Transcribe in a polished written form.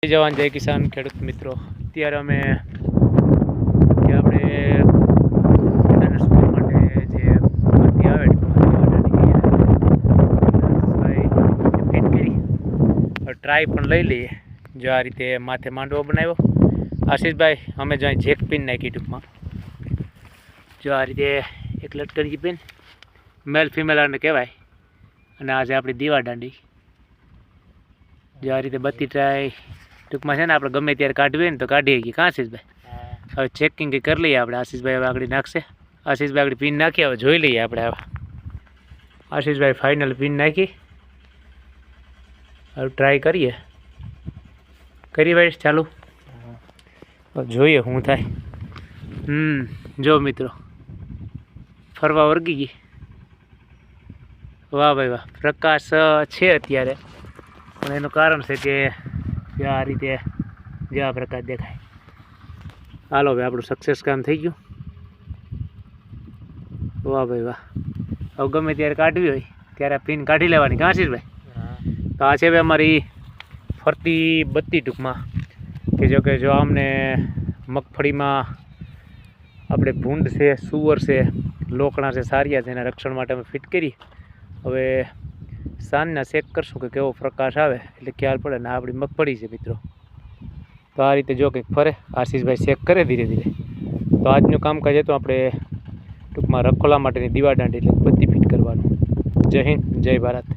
જય જવાન જય કિસાન ખેડૂત મિત્રો, અત્યારે અમે જે આપણે માટે જે બત્તી આવે ફિટ કરી ટ્રાય પણ લઈ લઈએ. જો આ રીતે માથે માંડવો બનાવ્યો આશીષભાઈ, અમે જો અહીં જેક પિન નાખી ટૂંકમાં. જો આ રીતે એક લટકણી પિન મેલ ફિમેલ આને કહેવાય, અને આ છે આપણી દીવા દાંડી. જો આ રીતે બત્તી ટ્રાય ટૂંકમાં છે ને આપણે ગમે ત્યારે કાઢવી હોય ને તો કાઢીએ છીએ. કાં આશીષભાઈ? હવે ચેકિંગ કંઈ કરી લઈએ આપણે. આશીષભાઈ હવે આગળ નાખશે. આશીષભાઈ આગળ પિન નાખી, હવે જોઈ લઈએ આપણે. હવે આશીષભાઈ ફાઇનલ પિન નાખી, હવે ટ્રાય કરીએ. કરી ભાઈ ચાલુ, જોઈએ શું થાય. જો મિત્રો ફરવા વર્ગી ગઈ. વાહ ભાઈ વાહ, પ્રકાશ છે અત્યારે, પણ એનું કારણ છે કે આ રીતે જેવા પ્રકાશ દેખાય. હાલો ભાઈ, આપણું સક્સેસ કામ થઈ ગયું. વાહ ભાઈ વાહ. હવે ગમે ત્યારે કાઢવી હોય ત્યારે પિન કાઢી લેવાની. કાં આશીષભાઈ? તો આ છે ભાઈ અમારી ફરતી બત્તી ટૂંકમાં, કે જો અમને મગફળીમાં આપણે ભૂંડ છે, સુવર છે, લોકણા છે, સારિયા છે, એના રક્ષણ માટે અમે ફિટ કરી. હવે સાંજના ચેક કરશું કે કેવો પ્રકાશ આવે એટલે ખ્યાલ પડે. ને આપણી મગફળી છે મિત્રો, તો આ રીતે જો કંઈક ફરે. આશીષભાઈ ચેક કરે ધીરે ધીરે. તો આજનું કામકાજ હતું આપણે ટૂંકમાં રખોલા માટેની દીવા દાંડી એટલે બત્તી ફિટ કરવાનું. જય હિન્દ, જય ભારત.